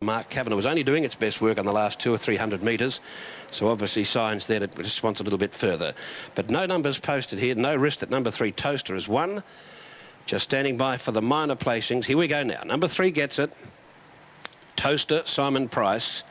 Mark Kavanagh was only doing its best work on the last 200 or 300 metres, so obviously signs that it just wants a little bit further. But no numbers posted here, no risk that number 3 Toaster has won. Just standing by for the minor placings. Here we go now. Number 3 gets it. Toaster, Simon Price.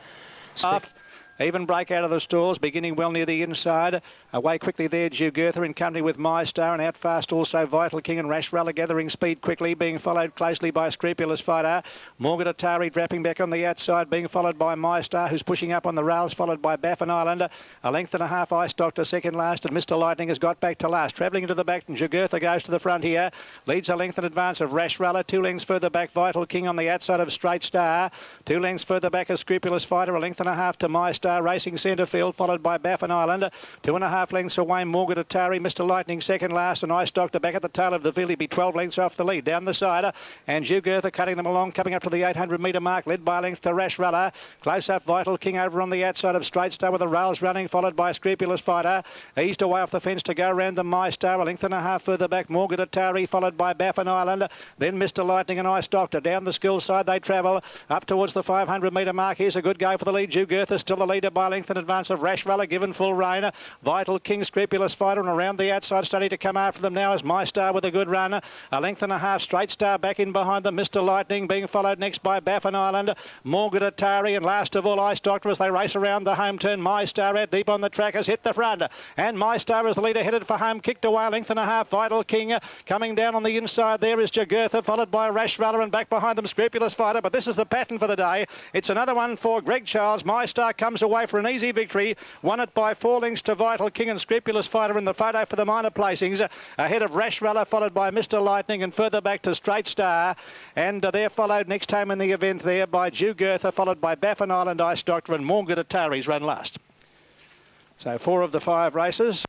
Even break out of the stalls, beginning well near the inside. Away quickly there, Jugurtha in company with My Star, and out fast also Vital King and Rash Runner gathering speed quickly, being followed closely by Scrupulous Fighter. Morgan Atari dropping back on the outside, being followed by My Star, who's pushing up on the rails, followed by Baffin Islander. A length and a half, Ice Doctor second last, and Mr. Lightning has got back to last. Travelling into the back, and Jugurtha goes to the front here. Leads a length in advance of Rash Runner. 2 lengths further back, Vital King on the outside of Straight Star. 2 lengths further back, a Scrupulous Fighter. A length and a half to My Star, racing centre field, followed by Baffin Islander. 2.5 lengths away, Morgan Atari. Mr. Lightning second last, and Ice Doctor back at the tail of the field. He'd be 12 lengths off the lead. Down the side, and Jugurtha cutting them along, coming up to the 800 metre mark, led by a length to Rash Runner. Close up, Vital King over on the outside of Straight Star with the rails running, followed by Scrupulous Fighter. Eased away off the fence to go around the My Star. A length and a half further back, Morgan Atari, followed by Baffin Islander. Then Mr. Lightning and Ice Doctor. Down the school side they travel up towards the 500 metre mark. Here's a good go for the lead. Jugurtha still the leader by a length in advance of Rash Runner, given full rein. Vital King, Scrupulous Fighter, and around the outside starting to come after them now is My Star with a good run. A length and a half, Straight Star back in behind them. Mr. Lightning being followed next by Baffin Island, Morgan Atari, and last of all Ice Doctor as they race around the home turn. My Star out deep on the track has hit the front, and My Star is the leader headed for home, kicked away a length and a half. Vital King coming down on the inside there is Jugurtha, followed by Rash Runner, and back behind them Scrupulous Fighter. But this is the pattern for the day. It's another one for Greg Charles. My Star comes away for an easy victory. Won it by 4 lengths to Vital King and Scrupulous Fighter in the photo for the minor placings. Ahead of Rash Runner, followed by Mr. Lightning, and further back to Straight Star. And they're followed next home in the event there by Jugurtha, followed by Baffin Island, Ice Doctor, and Morgan Atari's run last. So 4 of the 5 races.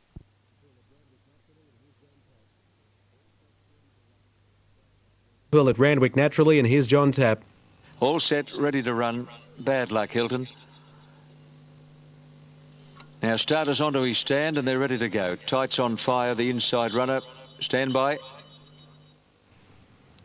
Well, at Randwick naturally, and here's John Tapp. All set, ready to run. Bad luck, Hilton. Now starters onto his stand and they're ready to go. Tights on fire, the inside runner. Stand by.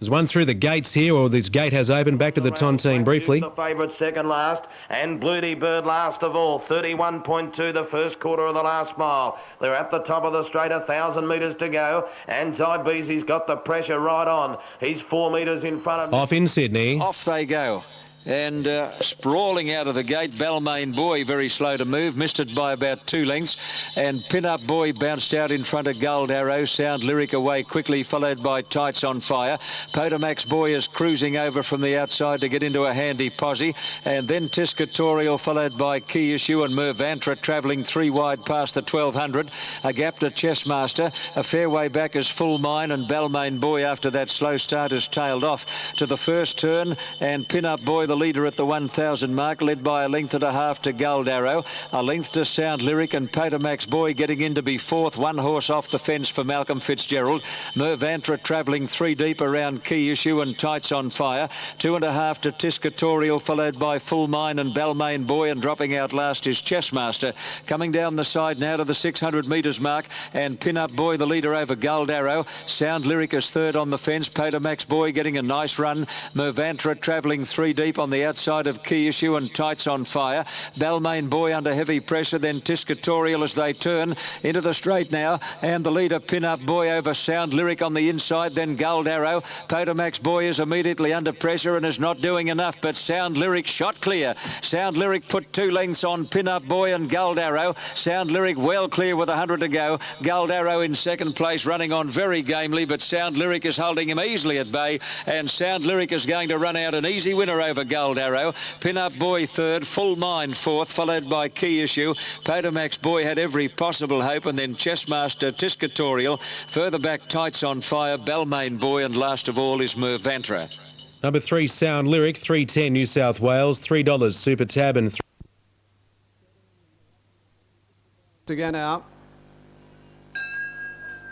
There's one through the gates here, or this gate has opened. Back to the Tontine briefly. The favourite second last, and Bluety Bird last of all. 31.2 the first quarter of the last mile. They're at the top of the straight, 1,000 metres to go, and Tybeezy's got the pressure right on. He's 4 metres in front of... Off in Sydney. Off they go. And sprawling out of the gate, Balmain Boy, very slow to move, missed it by about 2 lengths. And Pin-Up Boy bounced out in front of Gold Arrow. Sound Lyric away quickly, followed by Tights on Fire. Potomax Boy is cruising over from the outside to get into a handy posse. And then Tiscatorial, followed by Key Issue and Mervantra, travelling 3 wide past the 1200. A gap to Chessmaster. A fair way back is Full Mine, and Balmain Boy after that slow start has tailed off to the first turn. And Pin-Up Boy, the leader at the 1,000 mark, led by a length and a half to Gold Arrow. A length to Sound Lyric, and Potomax Boy getting in to be 4th. 1 horse off the fence for Malcolm Fitzgerald. Mervantra travelling 3 deep around Key Issue and Tights on Fire. 2.5 to Tiscatorial, followed by Full Mine and Balmain Boy, and dropping out last is Chessmaster. Coming down the side now to the 600 metres mark, and Pin-Up Boy the leader over Gold Arrow. Sound Lyric is 3rd on the fence. Potomax Boy getting a nice run. Mervantra travelling 3 deep on the outside of Key Issue and Tights on Fire. Balmain Boy under heavy pressure, then Tiscatorial as they turn into the straight now, and the leader Pin-Up Boy over Sound Lyric on the inside, then Gold Arrow. Potomax Boy is immediately under pressure and is not doing enough, but Sound Lyric shot clear. Sound Lyric put 2 lengths on Pin-Up Boy and Gold Arrow. Sound Lyric well clear with 100 to go. Gold Arrow in second place, running on very gamely, but Sound Lyric is holding him easily at bay, and Sound Lyric is going to run out an easy winner over Gold Arrow. Pin-Up Boy 3rd, Full Mine 4th, followed by Key Issue. Potomax Boy had every possible hope, and then Chessmaster, Tiscatorial. Further back, Tights on Fire, Balmain Boy, and last of all is Mervantra. Number 3, Sound Lyric, 3.10 New South Wales, $3 Super Tab, and to go now.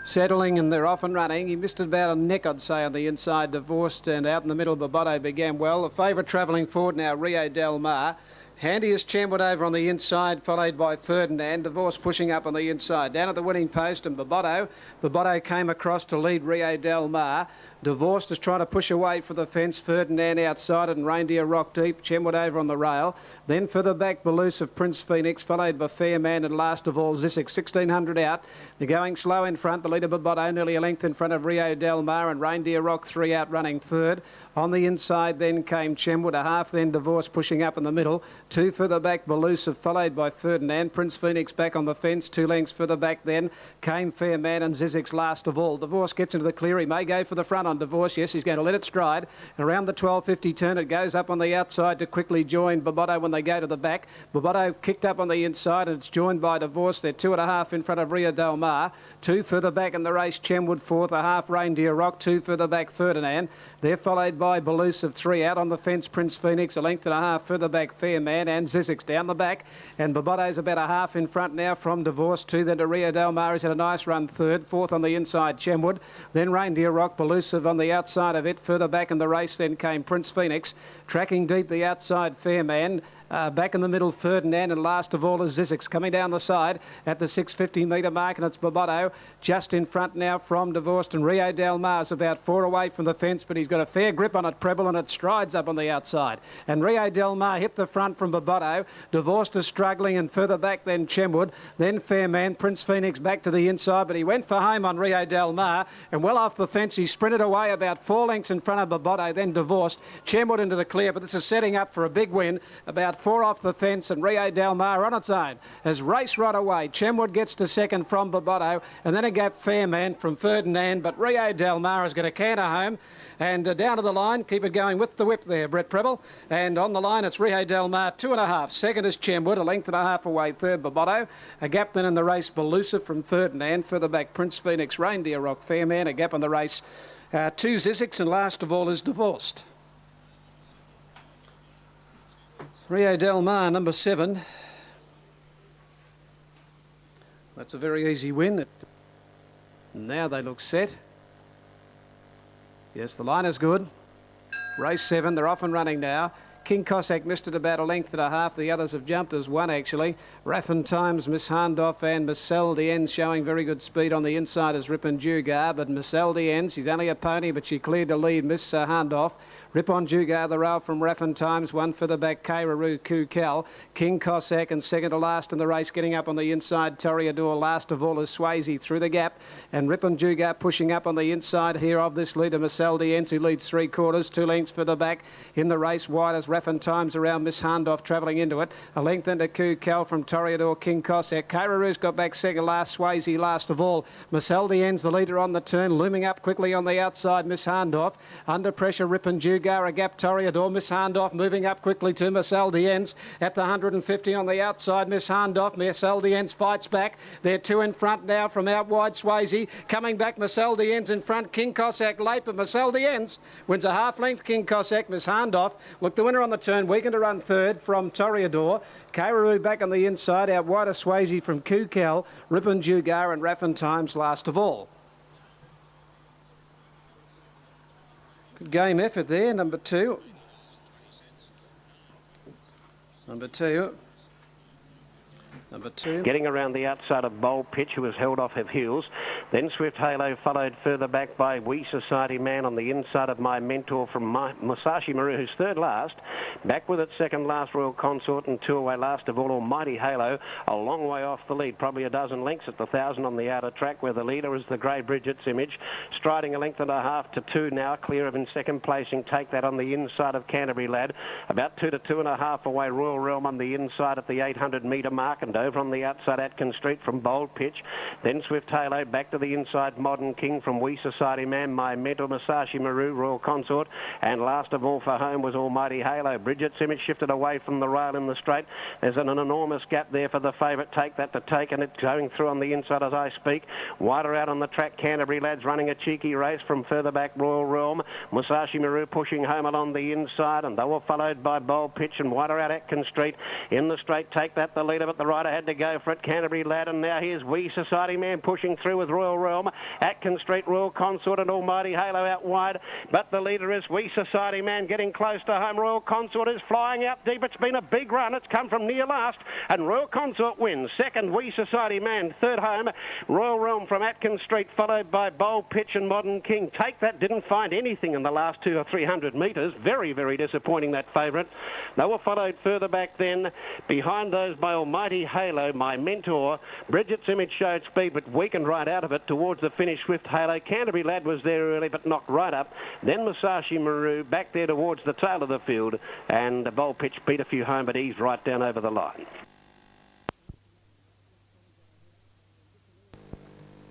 Settling, and they're off and running. He missed about a neck, I'd say, on the inside. Divorced, and out in the middle, Boboto began well. The favourite travelling forward now, Rio Del Mar. Handiest Chambord over on the inside, followed by Ferdinand. Divorce pushing up on the inside. Down at the winning post, and Boboto. Boboto came across to lead Rio Del Mar. Divorced is trying to push away for the fence. Ferdinand outside it and Reindeer Rock deep. Chenwood over on the rail. Then further back, Belusive of Prince Phoenix, followed by Fairman, and last of all, Zissix, 1600 out. They're going slow in front. The leader, Boboto, nearly a length in front of Rio Del Mar, and Reindeer Rock 3 out running third. On the inside then came Chenwood, a half then Divorce pushing up in the middle. 2 further back, Belusive, followed by Ferdinand. Prince Phoenix back on the fence. 2 lengths further back then came Fairman and Zissix last of all. Divorce gets into the clear. He may go for the front on Divorce. Yes, he's going to let it stride. Around the 12.50 turn, it goes up on the outside to quickly join Boboto when they go to the back. Boboto kicked up on the inside and it's joined by Divorce. They're 2.5 in front of Rio Del Mar. 2 further back in the race, Chenwood 4th, a half Reindeer Rock. 2 further back, Ferdinand. They're followed by Belusive 3 out on the fence, Prince Phoenix, a length and a half further back, Fairman and Zissix down the back. And Boboto's about a half in front now from Divorce. 2 then to Rio Del Mar. He's had a nice run third. 4th on the inside, Chenwood. Then Reindeer Rock, Belusive on the outside of it. Further back in the race then came Prince Phoenix. Tracking deep the outside, Fairman. Back in the middle, Ferdinand, and last of all is Zissix coming down the side at the 650 metre mark, and it's Boboto just in front now from Divorced, and Rio Del Mar's about 4 away from the fence, but he's got a fair grip on it, Preble, and it strides up on the outside. And Rio Del Mar hit the front from Boboto. Divorced is struggling, and further back then Chenwood, then Fairman. Prince Phoenix back to the inside, but he went for home on Rio Del Mar, and well off the fence, he sprinted away about 4 lengths in front of Boboto, then Divorced. Chenwood into the clear, but this is setting up for a big win, about 4 off the fence, and Rio Del Mar on its own has raced right away. Chenwood gets to second from Boboto, and then a gap Fairman from Ferdinand, but Rio Del Mar is going to canter home. And down to the line, keep it going with the whip there, Brett Preble. And on the line, it's Rio Del Mar, 2.5. Second is Chenwood, a length and a half away. Third, Boboto. A gap then in the race, Belusive from Ferdinand. Further back, Prince Phoenix, Reindeer Rock, Fairman. A gap in the race, 2 Zissix, and last of all is Divorced. Rio Del Mar, number 7. That's a very easy win. Now they look set. Yes, the line is good. Race 7, they're off and running now. King Cossack missed it about a length and a half. The others have jumped as one, actually. Raffin Times, Miss Handoff and Miss Seldiens showing very good speed on the inside as Ripon Dugar. But Miss Seldiens, she's only a pony, but she cleared the lead. Miss Handoff. Ripon Dugar, the rail from Raffin Times. 1 further back, Kairaroo Kukal. King Cossack and second to last in the race, getting up on the inside. Toreador, last of all, is Swayze through the gap. And Ripon Dugar pushing up on the inside here of this leader, Miss Seldiens, who leads 3/4, 2 lengths further back in the race. Wide as Raffin Times around Miss Handoff travelling into it. A length into Kukal from Toreador, King Cossack. Kairaroo's got back second last, Swayze last of all. Miss Seldiens, the leader on the turn, looming up quickly on the outside, Miss Handoff. Under pressure, Ripon Dugar, a gap Toreador. Miss Handoff moving up quickly to Miss Seldiens at the 150 on the outside. Miss Handoff, Miss Seldiens fights back. They're 2 in front now from out wide, Swayze. Coming back, Miss Seldiens in front. King Cossack late, but Miss Seldiens wins a half length. King Cossack, Miss Handoff. Look, the winner on the turn, Weekend to run third from Toreador. Kairaroo back on the inside, out wide of Swayze from Kukal. Ripon Dugar and Raffin Times last of all. Good game effort there, number 2. Number 2. Getting around the outside of Bold Pitch, who was held off her heels. Then Swift Halo followed further back by Wee Society Man on the inside of My Mentor from Musashi Maru, who's third last. Back with it second last, Royal Consort, and 2 away last of all, Almighty Halo. A long way off the lead, probably a dozen lengths at the 1,000 on the outer track, where the leader is the Grey Bridget's Image. Striding a length and a half to 2 now, clear of in second placing. Take that on the inside of Canterbury Lad. About 2 to 2.5 away, Royal Realm on the inside at the 800 metre mark, and over on the outside Atkins Street from Bold Pitch. Then Swift Halo back to the inside, Modern King from Wee Society Man, My Mentor, Musashi Maru, Royal Consort, and last of all for home was Almighty Halo. Bridget's Image shifted away from the rail in the straight. There's an enormous gap there for the favourite. Take that to take, and it's going through on the inside as I speak. Wider out on the track, Canterbury Lads running a cheeky race from further back, Royal Realm. Musashi Maru pushing home along the inside, and they were followed by Bold Pitch and wider out Atkins Street. In the straight, Take that the leader, but the rider had to go for it, Canterbury Lad, and now here's Wee Society Man pushing through with Royal Royal Realm. Atkins Street, Royal Consort and Almighty Halo out wide. But the leader is We Society Man getting close to home. Royal Consort is flying out deep. It's been a big run. It's come from near last. And Royal Consort wins. Second, We Society Man. Third home, Royal Realm from Atkins Street, followed by Bold Pitch and Modern King. Take That didn't find anything in the last 200 or 300 metres. Very, very disappointing, that favourite. They were followed further back then. Behind those by Almighty Halo, My Mentor. Bridget's Image showed speed but weakened right out of it towards the finish. Swift Halo. Canterbury Lad was there early but knocked right up. Then Musashi Maru back there towards the tail of the field. And Bold Pitch beat a few home but eased right down over the line.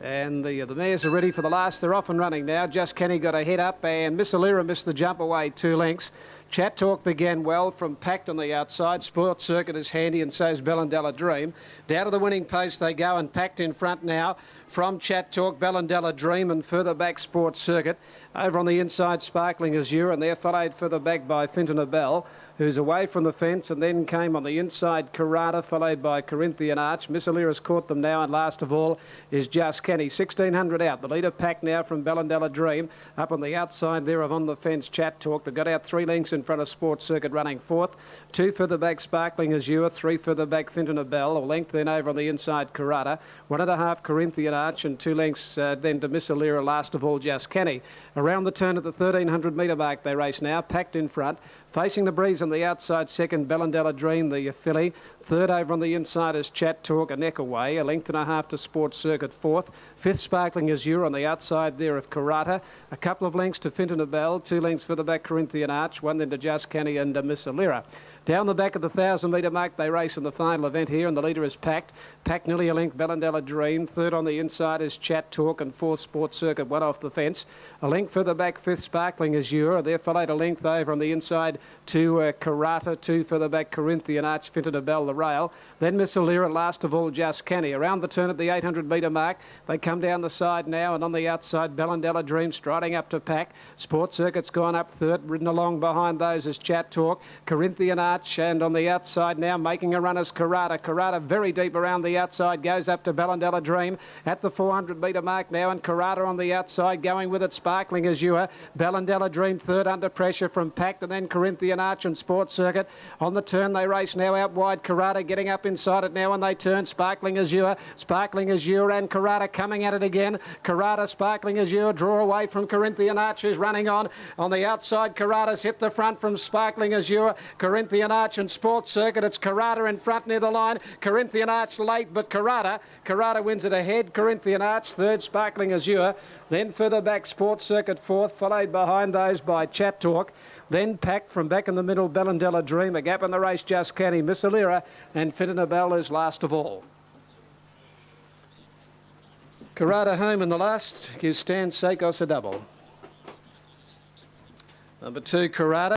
And the mares are ready for the last. They're off and running now. Just Kenny got a head up, and Miss Alira missed the jump away 2 lengths. Chat Talk began well from Pact on the outside. Sports Circuit is handy, and so is Bellandella Dream. Down to the winning post they go, and Pact in front now. From Chat Talk, Bellandella Dream, and further back Sports Circuit. Over on the inside, Sparkling Azure, and they're followed further back by Finton Bell, who's away from the fence, and then came on the inside Karata, followed by Corinthian Arch. Miss Alira's caught them now, and last of all is Just Kenny. 1600 out. The leader Pack now from Bellandella Dream. Up on the outside there of On the Fence Chat Talk. They've got out 3 lengths in front of Sports Circuit running 4th. 2 further back Sparkling Azure. 3 further back Finton Bell. A length then over on the inside Karata. 1.5 Corinthian Arch, and 2 lengths then to Miss Alira. Last of all Just Kenny. Around the turn at the 1300 metre mark they race now. Packed in front. Facing the breeze on the outside, second, Bellandella Dream, the filly. Third over on the inside is Chat Talk, a neck away. 1.5 lengths to Sports Circuit, 4th. 5th, Sparkling Azure on the outside there of Karata. A couple of lengths to Finton Bell. 2 lengths for the back Corinthian Arch. 1 then to Just Kenny and Miss Alira. Down the back of the 1,000 metre mark, they race in the final event here, and the leader is Packed. Packed nearly a length, Bellandella Dream. Third on the inside is Chat Talk, and 4th, Sports Circuit, 1 off the fence. A length further back, 5th, Sparkling Azure. They're followed a length over on the inside to Karata. 2 further back, Corinthian Arch, Finton Bell, the rail. Then Miss Alira, last of all, Just Kenny. Around the turn at the 800 metre mark, they come down the side now, and on the outside, Bellandella Dream striding up to Pack. Sports Circuit's gone up third. Ridden along behind those is Chat Talk, Corinthian Arch, and on the outside now making a run is Karata. Karata very deep around the outside, goes up to Bellandella Dream at the 400 metre mark now, and Karata on the outside going with it, Sparkling Azure. Bellandella Dream third under pressure from Pact, and then Corinthian Arch and Sports Circuit. On the turn they race now out wide, Karata getting up inside it now, and they turn Sparkling Azure. Sparkling Azure and Karata coming at it again. Karata, Sparkling Azure draw away from Corinthian Arch, who's running on. On the outside, Karata's hit the front from Sparkling Azure. Corinthian Arch and Sports Circuit, it's Karata in front near the line. Corinthian Arch late, but Karata wins it ahead. Corinthian Arch third, Sparkling Azure. Then further back Sports Circuit 4th, followed behind those by Chat Talk. Then Packed from back in the middle, Bellandella Dream. A gap in the race, Just Kenny, Miss Alira, and Finton Bell is last of all. Karata home in the last gives Stan Sakos a double. Number 2, Karata.